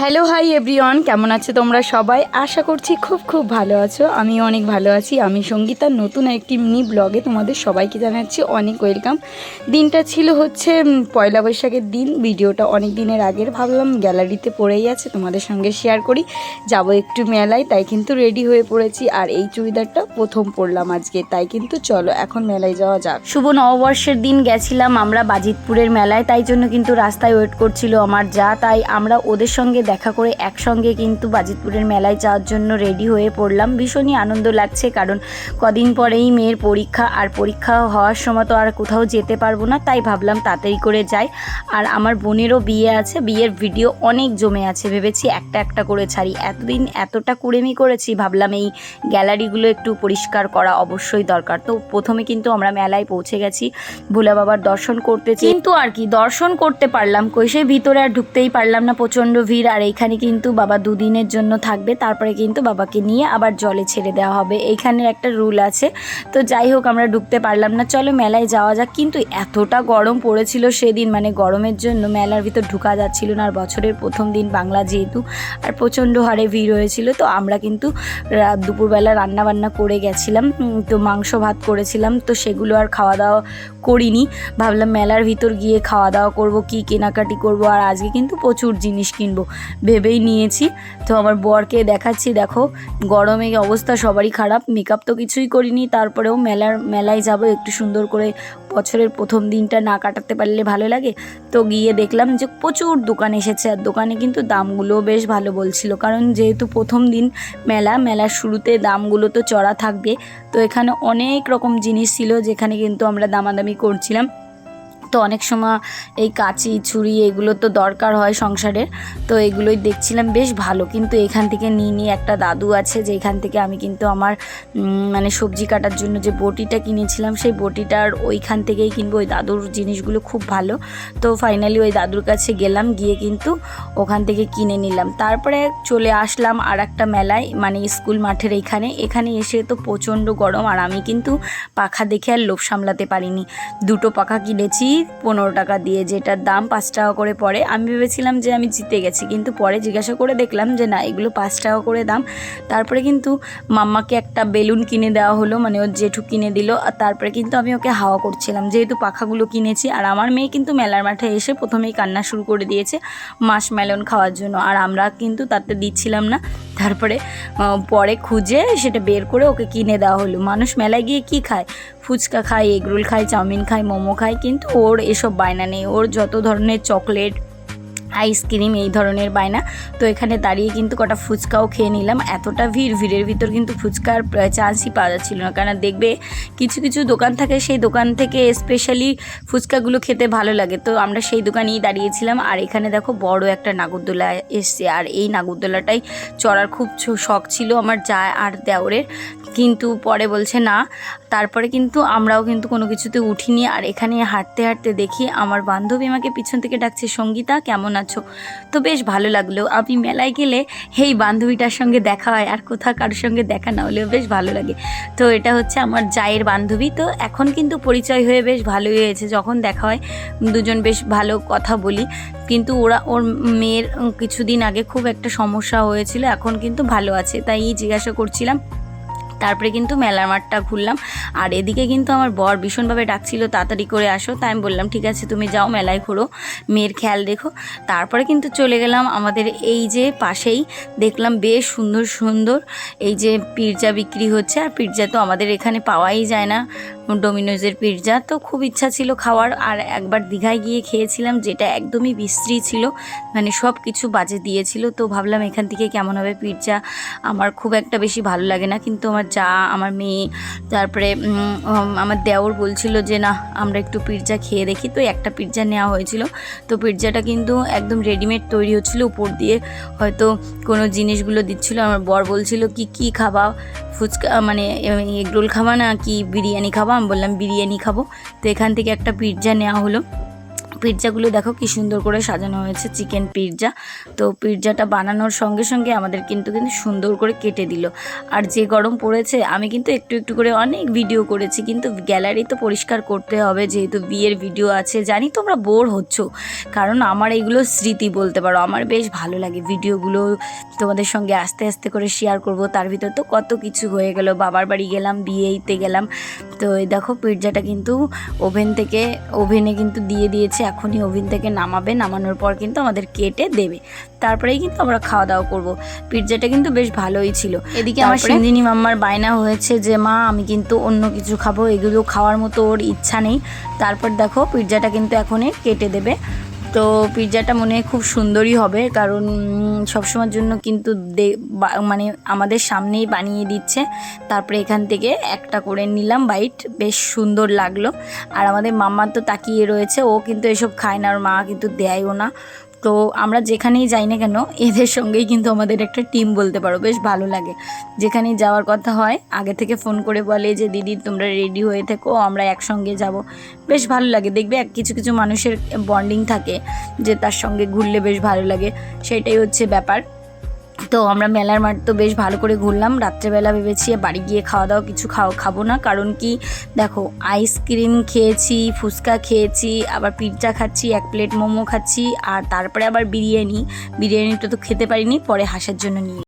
Hello hi everyone, কেমন আছো তোমরা সবাই? আশা করছি খুব খুব ভালো আছো। আমি অনেক ভালো আছি। আমি সঙ্গীতার নতুন একটি মিনি ব্লগে তোমাদের সবাইকে জানাচ্ছি অনেক ওয়েলকাম। দিনটা ছিল হচ্ছে পয়লা বৈশাখের দিন। ভিডিওটা অনেক দিনের আগের, ভাবলাম গ্যালারিতে পড়েই আছে তোমাদের সঙ্গে শেয়ার করি। যাব একটু মেলায়, তাই কিন্তু রেডি হয়ে পড়েছি। আর এই চুড়িদারটা প্রথম পরলাম আজকে, তাই কিন্তু চলো এখন মেলায় যাওয়া যাক। শুভ নববর্ষের দিন গেছিলাম আমরা বাজিতপুরের মেলায়, তাই জন্য কিন্তু রাস্তায় ওয়েট করছিল আমার যা, তাই আমরা ওদের সঙ্গে দেখা করে একসঙ্গে কিন্তু বাজিতপুরের মেলায় যাওয়ার জন্য রেডি হয়ে পড়লাম। ভীষণই আনন্দ লাগছে, কারণ কদিন পরেই মেয়ের পরীক্ষা, আর পরীক্ষা হওয়ার সময় তো আর কোথাও যেতে পারবো না, তাই ভাবলাম তাড়াতাড়ি করে যাই। আর আমার বোনেরও বিয়ে আছে, বিয়ের ভিডিও অনেক জমে আছে, ভেবেছি একটা একটা করে ছাড়ি। এতদিন এতটা কুড়েমি করেছি, ভাবলাম এই গ্যালারিগুলো একটু পরিষ্কার করা অবশ্যই দরকার। তো প্রথমে কিন্তু আমরা মেলায় পৌঁছে গেছি ভোলা বাবার দর্শন করতে, কিন্তু আর কি দর্শন করতে পারলাম কই, সেই ভিতরে আর ঢুকতেই পারলাম না, প্রচণ্ড ভিড়। আর এইখানে কিন্তু বাবা দুদিনের জন্য থাকবে, তারপরে কিন্তু বাবাকে নিয়ে আবার জলে ছেড়ে দেওয়া হবে, এইখানের একটা রুল আছে। তো যাই হোক, আমরা ঢুকতে পারলাম না, চলো মেলায় যাওয়া যাক। কিন্তু এতটা গরম পড়েছিল সেদিন, মানে গরমের জন্য মেলার ভিতর ঢুকা যাচ্ছিল না। আর বছরের প্রথম দিন বাংলা যেহেতু, আর প্রচণ্ড হারে ভিড় হয়েছিল। তো আমরা কিন্তু দুপুরবেলা রান্না বান্না করে গেছিলাম, তো মাংস ভাত করেছিলাম, তো সেগুলো আর খাওয়া দাওয়া করিনি। ভাবলাম মেলার ভিতর গিয়ে খাওয়া দাওয়া করব, কি কেনাকাটি করব। আর আজকে কিন্তু প্রচুর জিনিস কিনবো ভেবেই নিয়েছি। তো আমার বরকে দেখাচ্ছি, দেখো গরমে অবস্থা সবারই খারাপ, মেকআপ তো কিছুই করিনি, তারপরেও মেলায় যাব একটু সুন্দর করে। বছরের প্রথম দিনটা না কাটাতে পারলে ভালো লাগে। তো গিয়ে দেখলাম যে প্রচুর দোকান এসেছে, আর দোকানে কিন্তু দামগুলোও বেশ ভালো বলছিল, কারণ যেহেতু প্রথম দিন মেলার শুরুতে দামগুলো তো চড়া থাকবে। তো এখানে অনেক রকম জিনিস ছিল, যেখানে কিন্তু আমরা দামাদামি করছিলাম। তো অনেক সময় এই কাঁচি ছুরি এগুলো তো দরকার হয় সংসারে, তো এগুলোই দেখছিলাম বেশ ভালো। কিন্তু এখান থেকে নিয়ে একটা দাদু আছে, যে এখান থেকে আমি কিন্তু আমার মানে সবজি কাটার জন্য যে বটিটা কিনেছিলাম, সেই বটিটার ওইখান থেকেই কিনবো। ওই দাদুর জিনিসগুলো খুব ভালো। তো ফাইনালি ওই দাদুর কাছে গেলাম, গিয়ে কিন্তু ওখান থেকে কিনে নিলাম। তারপরে চলে আসলাম আর একটা মেলায়, মানে স্কুল মাঠের এখানে এসে তো প্রচণ্ড গরম। আর আমি কিন্তু পাখা দেখে আর লোভ সামলাতে পারিনি, দুটো পাখা কিনেছি 15 টাকা দিয়ে, যেটার দাম 5 টাকা করে পড়ে। আমি ভেবেছিলাম যে আমি জিতে গেছি, কিন্তু পরে জিজ্ঞাসা করে দেখলাম যে না, এগুলো 5 টাকা করে দাম। তারপরে কিন্তু মাম্মাকে একটা বেলুন কিনে দেওয়া হলো, মানে ওর জেঠু কিনে দিল। আর তারপরে কিন্তু আমি ওকে হাওয়া করছিলাম, যেহেতু পাখাগুলো কিনেছি। আর আমার মেয়ে কিন্তু মেলার মাঠে এসে প্রথমেই কান্না শুরু করে দিয়েছে মাশমেলন খাওয়ার জন্য, আর আমরা কিন্তু তাতে দিচ্ছিলাম না। তারপরে পরে খুঁজে সেটা বের করে ওকে কিনে দেওয়া হলো। মানুষ মেলায় গিয়ে কি খায়? ফুচকা খায়, এগরোল খায়, চাউমিন খায়, মোমো খায়, কিন্তু ওর এসব বায়না নেই। ওর যত ধরনের চকলেট, আইসক্রিম, এই ধরনের বায়না। তো এখানে দাঁড়িয়ে কিন্তু কটা ফুচকাও খেয়ে নিলাম। এতটা ভিড়ের ভিতর কিন্তু ফুচকার চান্সই পাওয়া যাচ্ছিল না, কারণ দেখবে কিছু কিছু দোকান থাকে, সেই দোকান থেকে স্পেশালি ফুচকাগুলো খেতে ভালো লাগে। তো আমরা সেই দোকানেই দাঁড়িয়েছিলাম। আর এখানে দেখো বড় একটা নাগরদোলা এসছে, আর এই নাগরদোলাটাই চড়ার খুব শখ ছিল আমার যা আর দেওরের, কিন্তু পরে বলছে না। তারপরে কিন্তু আমরাও কিন্তু কোনো কিছুতে উঠিনি। আর এখানে হাঁটতে হাঁটতে দেখি আমার বান্ধবী আমাকে পিছন থেকে ডাকছে, সঙ্গীতা কেমন আছো? তো বেশ ভালো লাগলো। আমি মেলায় গেলে এই বান্ধবীটার সঙ্গে দেখা হয়, আর কোথাও কারোর সঙ্গে দেখা না হলেও বেশ ভালো লাগে। তো এটা হচ্ছে আমার জায়ের বান্ধবী। তো এখন কিন্তু পরিচয় হয়ে বেশ ভালোই হয়েছে, যখন দেখা হয় দুজন বেশ ভালো কথা বলি। কিন্তু ওর মেয়ের কিছুদিন আগে খুব একটা সমস্যা হয়েছিল, এখন কিন্তু ভালো আছে, তাই জিজ্ঞাসা করছিলাম। তারপরে কিন্তু মেলার মাঠটা ঘুরলাম। আর এদিকে কিন্তু আমার বর ভীষণভাবে ডাকছিল তাড়াতাড়ি করে আসো, তাই আমি বললাম ঠিক আছে তুমি যাও মেলায় ঘোরো, মেয়ের খেয়াল রেখো। তারপরে কিন্তু চলে গেলাম আমাদের এই যে পাশেই, দেখলাম বেশ সুন্দর সুন্দর এই যে পিৎজা বিক্রি হচ্ছে। আর পিৎজা তো আমাদের এখানে পাওয়াই যায় না, ডোমিনোজের পিৎজা। তো খুব ইচ্ছা ছিল খাওয়ার। আর একবার দীঘায় গিয়ে খেয়েছিলাম, যেটা একদমই বিশ্রী ছিল, মানে সব কিছু বাজে দিয়েছিল। তো ভাবলাম এখান থেকে কেমন হবে পিৎজা। আমার খুব একটা বেশি ভালো লাগে না, কিন্তু আমার যা, আমার মেয়ে, তারপরে আমার দেওর বলছিল যে না আমরা একটু পিৎজা খেয়ে দেখি। তো একটা পিৎজা নেওয়া হয়েছিল। তো পিৎজাটা কিন্তু একদম রেডিমেড তৈরি হচ্ছিল, উপর দিয়ে হয়তো কোনো জিনিসগুলো দিচ্ছিল। আমার বর বলছিল কি খাবা, ফুচকা মানে এগরোল খাবা না কি বিরিয়ানি খাবা? আমি বললাম বিরিয়ানি খাবো। তো এখান থেকে একটা পিৎজা নেওয়া হলো। পিৎজাগুলো দেখো কি সুন্দর করে সাজানো হয়েছে, চিকেন পিৎজা। তো পিৎজাটা বানানোর সঙ্গে সঙ্গে আমাদের কিন্তু সুন্দর করে কেটে দিল। আর যে গরম পড়েছে, আমি কিন্তু একটু একটু করে অনেক ভিডিও করেছি, কিন্তু গ্যালারি তো পরিষ্কার করতে হবে, যেহেতু বিয়ের ভিডিও আছে। জানি তোমরা বোর হচ্ছ, কারণ আমার এইগুলো স্মৃতি বলতে পারো, আমার বেশ ভালো লাগে ভিডিওগুলো তোমাদের সঙ্গে আস্তে আস্তে করে শেয়ার করব। তার ভিতর তো কত কিছু হয়ে গেল, বাবার বাড়ি গেলাম, বিয়েতে গেলাম। তো এই দেখো পিৎজাটা কিন্তু ওভেনে কিন্তু দিয়ে দিয়েছে, এখনই ওভেন থেকে নামাবে, নামানোর পর কিন্তু আমাদের কেটে দেবে, তারপরেই কিন্তু আমরা খাওয়া দাওয়া করব। পিৎজাটা কিন্তু বেশ ভালোই ছিল। এদিকে আমার সিঞ্জিনি মাম্মার বায়না হয়েছে যে মা আমি কিন্তু অন্য কিছু খাবো, এগুলো খাওয়ার মতো ওর ইচ্ছা নেই। তারপর দেখো পিৎজাটা কিন্তু এখনই কেটে দেবে। তো পিৎজাটা মনে হয় খুব সুন্দরই হবে, কারণ সবসময়ের জন্য কিন্তু মানে আমাদের সামনেই বানিয়ে দিচ্ছে। তারপরে এখান থেকে একটা করে নিলাম বাইট, বেশ সুন্দর লাগলো। আর আমাদের মাম্মা তো তাকিয়ে রয়েছে, ও কিন্তু এসব খায় না, আর মা কিন্তু দেয়ও না। তো আমরা যেখানেই যাই না কেন, এদের সঙ্গেই কিন্তু আমাদের একটা টিম বলতে পারো, বেশ ভালো লাগে। যেখানেই যাওয়ার কথা হয় আগে থেকে ফোন করে বলে যে দিদি তোমরা রেডি হয়ে থেকো, আমরা একসঙ্গে যাব। বেশ ভালো লাগে, দেখবে কিছু কিছু মানুষের বন্ডিং থাকে যে তার সঙ্গে ঘুরলে বেশ ভালো লাগে, সেটাই হচ্ছে ব্যাপার। তো আমরা মেলার মাঠ তো বেশ ভালো করে ঘুরলাম। রাত্রেবেলা ভেবেছি বাড়ি গিয়ে খাওয়া দাওয়া কিছু খাবো না, কারণ কি দেখো আইসক্রিম খেয়েছি, ফুচকা খেয়েছি, আবার পিৎজা খাচ্ছি, 1 প্লেট মোমো খাচ্ছি, আর তারপরে আবার বিরিয়ানিটা তো খেতে পারিনি, পরে হাসার জন্য নিয়ে